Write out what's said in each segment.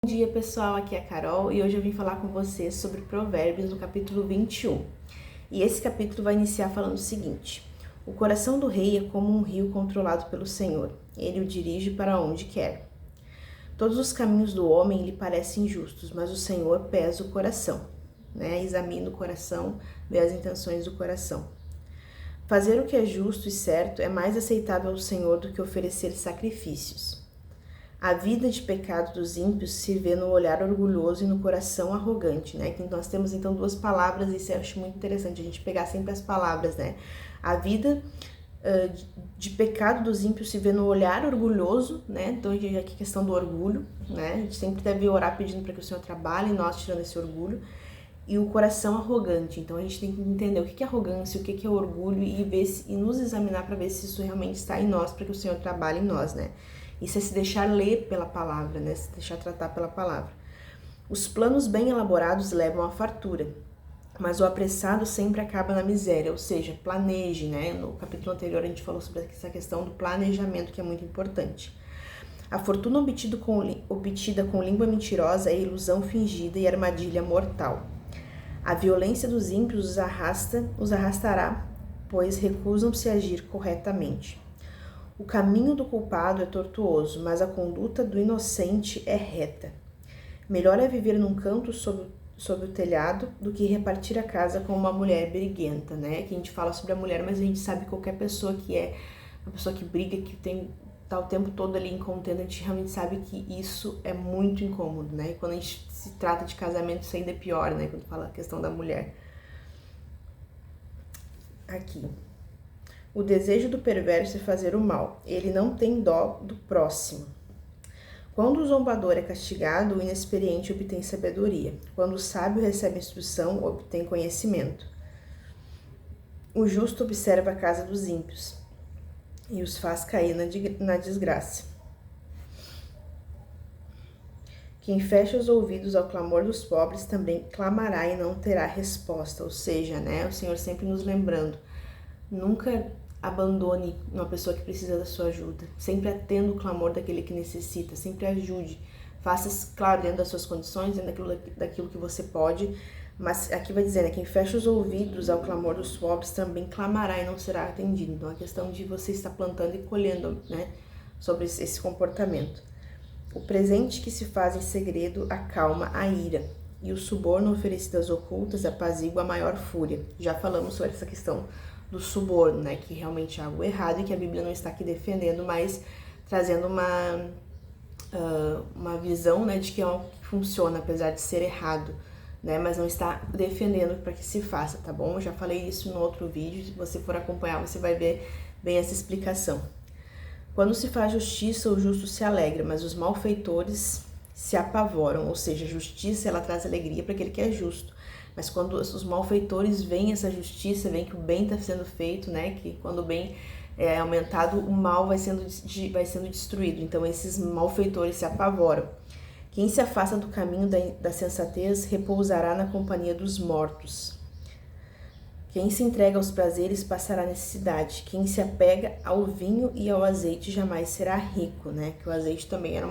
Bom dia pessoal, aqui é a Carol e hoje eu vim falar com vocês sobre Provérbios no capítulo 21. E esse capítulo vai iniciar falando o seguinte: o coração do rei é como um rio controlado pelo Senhor, ele o dirige para onde quer. Todos os caminhos do homem lhe parecem justos, mas o Senhor pesa o coração, examina o coração, vê as intenções do coração. Fazer o que é justo e certo é mais aceitável ao Senhor do que oferecer sacrifícios. A vida de pecado dos ímpios se vê no olhar orgulhoso e no coração arrogante, Que nós temos então duas palavras, e isso eu acho muito interessante, a gente pegar sempre as palavras, A vida de pecado dos ímpios se vê no olhar orgulhoso, Então aqui a questão do orgulho, A gente sempre deve orar pedindo para que o Senhor trabalhe em nós, tirando esse orgulho. E o coração arrogante, então a gente tem que entender o que é arrogância, o que é orgulho e nos examinar para ver se isso realmente está em nós, para que o Senhor trabalhe em nós, Isso é se deixar ler pela palavra, Se deixar tratar pela palavra. Os planos bem elaborados levam à fartura, mas o apressado sempre acaba na miséria, ou seja, planeje, No capítulo anterior a gente falou sobre essa questão do planejamento, que é muito importante. A fortuna obtida com língua mentirosa é ilusão fingida e armadilha mortal. A violência dos ímpios os arrastará, pois recusam-se a agir corretamente. O caminho do culpado é tortuoso, mas a conduta do inocente é reta. Melhor é viver num canto sob o telhado do que repartir a casa com uma mulher briguenta, Aqui a gente fala sobre a mulher, mas a gente sabe que qualquer pessoa que é uma pessoa que briga, que tá o tempo todo ali em contenda, a gente realmente sabe que isso é muito incômodo, E quando a gente se trata de casamento, isso ainda é pior, Quando fala a questão da mulher. Aqui. O desejo do perverso é fazer o mal. Ele não tem dó do próximo. Quando o zombador é castigado, o inexperiente obtém sabedoria. Quando o sábio recebe instrução, obtém conhecimento. O justo observa a casa dos ímpios e os faz cair na desgraça. Quem fecha os ouvidos ao clamor dos pobres também clamará e não terá resposta. Ou seja, o Senhor sempre nos lembrando, nunca abandone uma pessoa que precisa da sua ajuda. Sempre atenda o clamor daquele que necessita, sempre ajude. Faça, claro, dentro das suas condições, dentro daquilo que você pode, mas aqui vai dizer, quem fecha os ouvidos ao clamor dos pobres também clamará e não será atendido. Então, a questão de você estar plantando e colhendo, sobre esse comportamento. O presente que se faz em segredo acalma a ira, e o suborno oferecido às ocultas apazigua a maior fúria. Já falamos sobre essa questão do suborno, que realmente é algo errado e que a Bíblia não está aqui defendendo, mas trazendo uma visão, de que é algo que funciona, apesar de ser errado, mas não está defendendo para que se faça, tá bom? Eu já falei isso no outro vídeo, se você for acompanhar, você vai ver bem essa explicação. Quando se faz justiça, o justo se alegra, mas os malfeitores se apavoram, ou seja, a justiça ela traz alegria para aquele que é justo. Mas quando os malfeitores veem essa justiça, veem que o bem está sendo feito, que quando o bem é aumentado, o mal vai sendo destruído. Então esses malfeitores se apavoram. Quem se afasta do caminho da sensatez repousará na companhia dos mortos. Quem se entrega aos prazeres passará necessidade. Quem se apega ao vinho e ao azeite jamais será rico, Que o azeite também era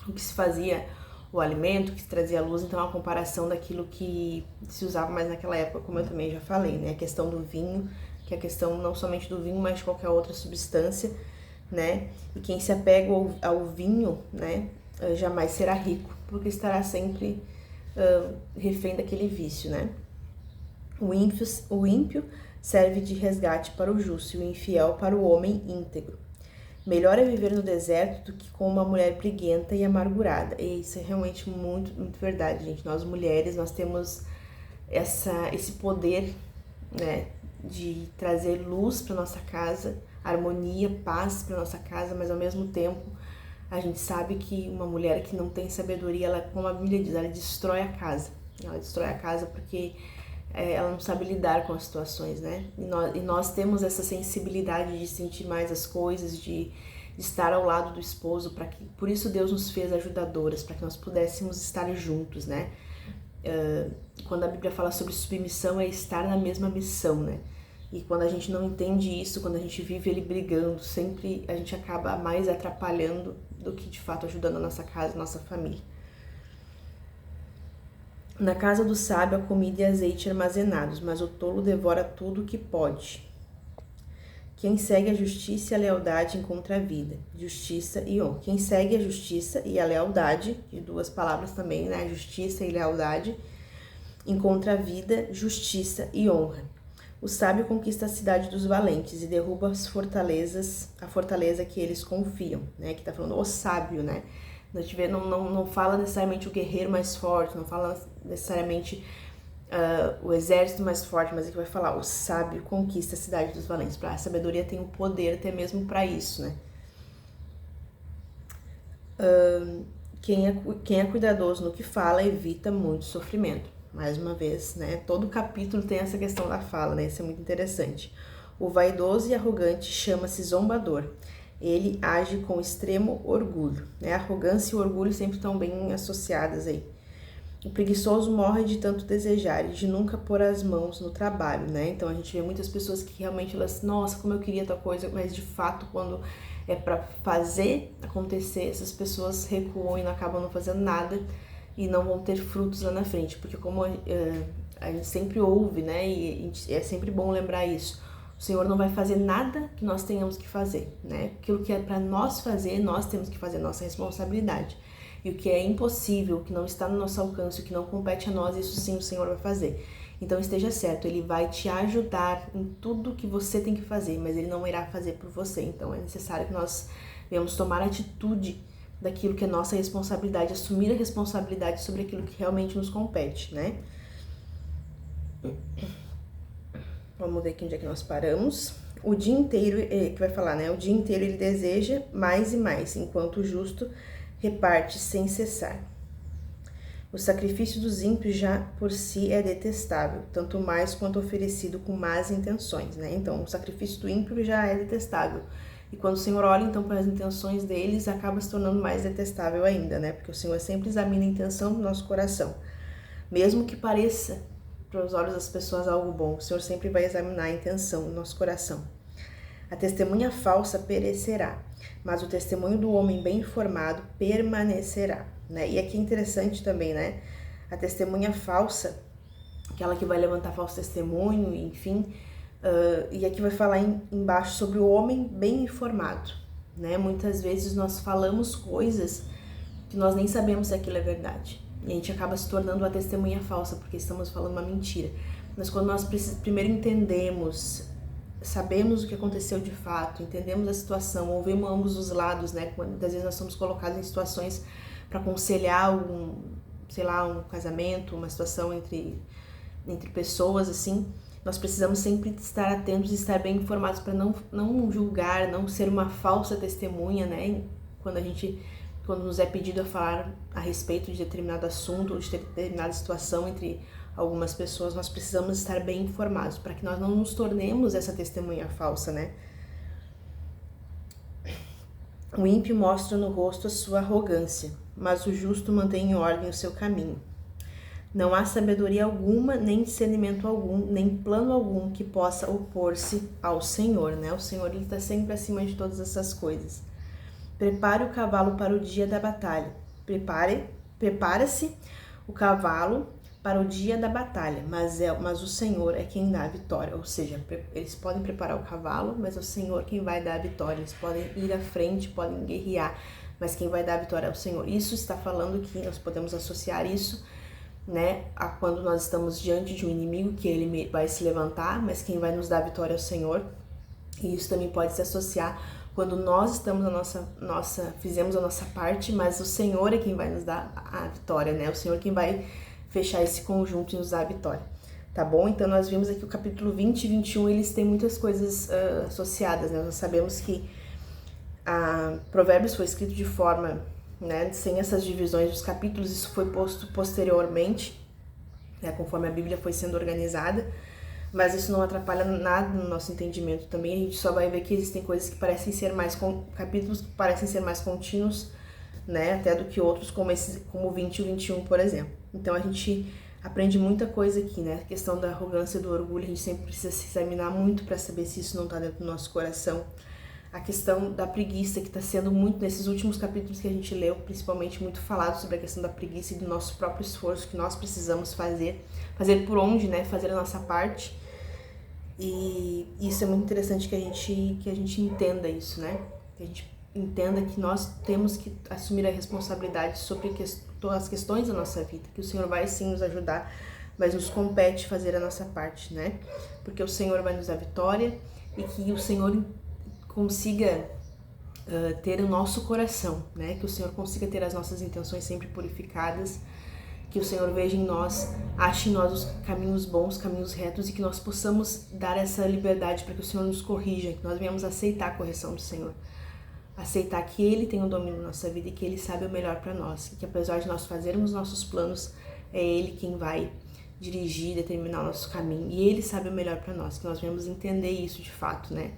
o que se fazia o alimento, que se trazia a luz, então a comparação daquilo que se usava mais naquela época, como eu também já falei, A questão do vinho, que é a questão não somente do vinho, mas de qualquer outra substância, E quem se apega ao vinho, jamais será rico, porque estará sempre refém daquele vício, O ímpio serve de resgate para o justo e o infiel para o homem íntegro. Melhor é viver no deserto do que com uma mulher briguenta e amargurada. E isso é realmente muito, muito verdade, gente. Nós mulheres, nós temos esse poder, de trazer luz para nossa casa, harmonia, paz para nossa casa, mas ao mesmo tempo a gente sabe que uma mulher que não tem sabedoria, ela, como a Bíblia diz, ela destrói a casa. Ela destrói a casa porque ela não sabe lidar com as situações, E nós temos essa sensibilidade de sentir mais as coisas, de estar ao lado do esposo, por isso Deus nos fez ajudadoras, para que nós pudéssemos estar juntos, Quando a Bíblia fala sobre submissão, é estar na mesma missão, E quando a gente não entende isso, quando a gente vive ele brigando, sempre a gente acaba mais atrapalhando do que de fato ajudando a nossa casa, a nossa família. Na casa do sábio há comida e azeite armazenados, mas o tolo devora tudo o que pode. Quem segue a justiça e a lealdade encontra a vida, justiça e honra. Quem segue a justiça e a lealdade, de duas palavras também, né? Justiça e lealdade, encontra a vida, justiça e honra. O sábio conquista a cidade dos valentes e derruba as fortalezas, a fortaleza que eles confiam, né? Que tá falando o sábio, né? Não fala necessariamente o guerreiro mais forte, não fala necessariamente o exército mais forte, mas aqui vai falar o sábio conquista a cidade dos valentes. A sabedoria tem o poder até mesmo para isso, né? Quem é cuidadoso no que fala evita muito sofrimento. Mais uma vez, né? Todo capítulo tem essa questão da fala, né? Isso é muito interessante. O vaidoso e arrogante chama-se zombador. Ele age com extremo orgulho, né? A arrogância e o orgulho sempre estão bem associadas aí. O preguiçoso morre de tanto desejar e de nunca pôr as mãos no trabalho, né? Então a gente vê muitas pessoas que realmente elas, nossa, como eu queria tal coisa, mas de fato quando é para fazer acontecer, essas pessoas recuam e não acabam não fazendo nada e não vão ter frutos lá na frente, porque como a gente sempre ouve, né? E é sempre bom lembrar isso. O Senhor não vai fazer nada que nós tenhamos que fazer, né? Aquilo que é para nós fazer, nós temos que fazer, nossa responsabilidade. E o que é impossível, o que não está no nosso alcance, o que não compete a nós, isso sim o Senhor vai fazer. Então esteja certo, Ele vai te ajudar em tudo que você tem que fazer, mas Ele não irá fazer por você. Então é necessário que nós venhamos tomar atitude daquilo que é nossa responsabilidade, assumir a responsabilidade sobre aquilo que realmente nos compete, né? Vamos ver aqui onde é que nós paramos. O dia inteiro, que vai falar, né? O dia inteiro ele deseja mais e mais, enquanto o justo reparte sem cessar. O sacrifício dos ímpios já por si é detestável, tanto mais quanto oferecido com más intenções, né? Então, o sacrifício do ímpio já é detestável. E quando o Senhor olha, então, para as intenções deles, acaba se tornando mais detestável ainda, né? Porque o Senhor sempre examina a intenção do nosso coração. Mesmo que pareça, para os olhos das pessoas, algo bom, o Senhor sempre vai examinar a intenção do nosso coração. A testemunha falsa perecerá, mas o testemunho do homem bem informado permanecerá, né? E aqui é interessante também, né? A testemunha falsa, aquela que vai levantar falso testemunho, enfim, e aqui vai falar embaixo sobre o homem bem informado, né? Muitas vezes nós falamos coisas que nós nem sabemos se aquilo é verdade. E a gente acaba se tornando uma testemunha falsa, porque estamos falando uma mentira. Mas quando nós primeiro entendemos, sabemos o que aconteceu de fato, entendemos a situação, ouvimos ambos os lados, né? Muitas vezes nós somos colocados em situações para aconselhar um casamento, uma situação entre pessoas, assim. Nós precisamos sempre estar atentos e estar bem informados para não julgar, não ser uma falsa testemunha, né? Quando nos é pedido a falar a respeito de determinado assunto ou de determinada situação entre algumas pessoas, nós precisamos estar bem informados para que nós não nos tornemos essa testemunha falsa, né? O ímpio mostra no rosto a sua arrogância, mas o justo mantém em ordem o seu caminho. Não há sabedoria alguma, nem discernimento algum, nem plano algum que possa opor-se ao Senhor, né? O Senhor, Ele está sempre acima de todas essas coisas. Prepare o cavalo para o dia da batalha. Prepara-se o cavalo para o dia da batalha, mas o Senhor é quem dá a vitória. Ou seja, eles podem preparar o cavalo, mas é o Senhor quem vai dar a vitória. Eles podem ir à frente, podem guerrear, mas quem vai dar a vitória é o Senhor. Isso está falando que nós podemos associar isso, né, a quando nós estamos diante de um inimigo, que ele vai se levantar, mas quem vai nos dar a vitória é o Senhor. E isso também pode se associar quando nós estamos fizemos a nossa parte, mas o Senhor é quem vai nos dar a vitória, né? O Senhor é quem vai fechar esse conjunto e nos dar a vitória, tá bom? Então nós vimos aqui o capítulo 20 e 21, eles têm muitas coisas associadas, né? Nós sabemos que Provérbios foi escrito de forma, né, sem essas divisões dos capítulos, isso foi posto posteriormente, né, conforme a Bíblia foi sendo organizada, mas isso não atrapalha nada no nosso entendimento também. A gente só vai ver que existem coisas que parecem ser capítulos que parecem ser mais contínuos, né, até do que outros, como o 20 e o 21, por exemplo. Então a gente aprende muita coisa aqui, né, a questão da arrogância e do orgulho, a gente sempre precisa se examinar muito para saber se isso não está dentro do nosso coração. a questão da preguiça, que está sendo muito, nesses últimos capítulos que a gente leu, principalmente muito falado sobre a questão da preguiça e do nosso próprio esforço que nós precisamos fazer por onde, né, fazer a nossa parte. E isso é muito interessante que a gente entenda isso, né, que a gente entenda que nós temos que assumir a responsabilidade sobre as questões da nossa vida, que o Senhor vai sim nos ajudar, mas nos compete fazer a nossa parte, né, porque o Senhor vai nos dar vitória e que o Senhor consiga ter o nosso coração, né? Que o Senhor consiga ter as nossas intenções sempre purificadas, que o Senhor veja em nós, ache em nós os caminhos bons, caminhos retos, e que nós possamos dar essa liberdade para que o Senhor nos corrija, que nós venhamos aceitar a correção do Senhor, aceitar que Ele tem o domínio da nossa vida e que Ele sabe o melhor para nós, e que apesar de nós fazermos nossos planos, é Ele quem vai dirigir, determinar o nosso caminho, e Ele sabe o melhor para nós, que nós venhamos entender isso de fato, né?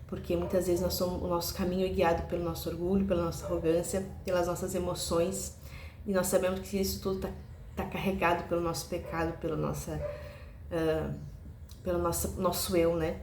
Porque muitas vezes o nosso caminho é guiado pelo nosso orgulho, pela nossa arrogância, pelas nossas emoções, e nós sabemos que isso tudo tá carregado pelo nosso pecado, pelo nosso eu, né?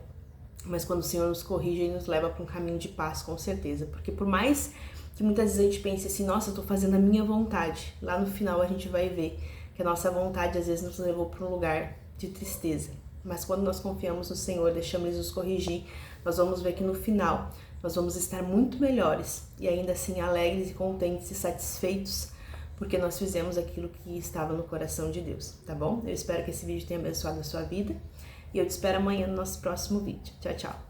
Mas quando o Senhor nos corrige, Ele nos leva para um caminho de paz, com certeza. Porque por mais que muitas vezes a gente pense assim, nossa, eu tô fazendo a minha vontade, lá no final a gente vai ver que a nossa vontade às vezes nos levou para um lugar de tristeza. Mas quando nós confiamos no Senhor, deixamos Ele nos corrigir, nós vamos ver que no final nós vamos estar muito melhores e ainda assim alegres e contentes e satisfeitos porque nós fizemos aquilo que estava no coração de Deus, tá bom? Eu espero que esse vídeo tenha abençoado a sua vida e eu te espero amanhã no nosso próximo vídeo. Tchau, tchau!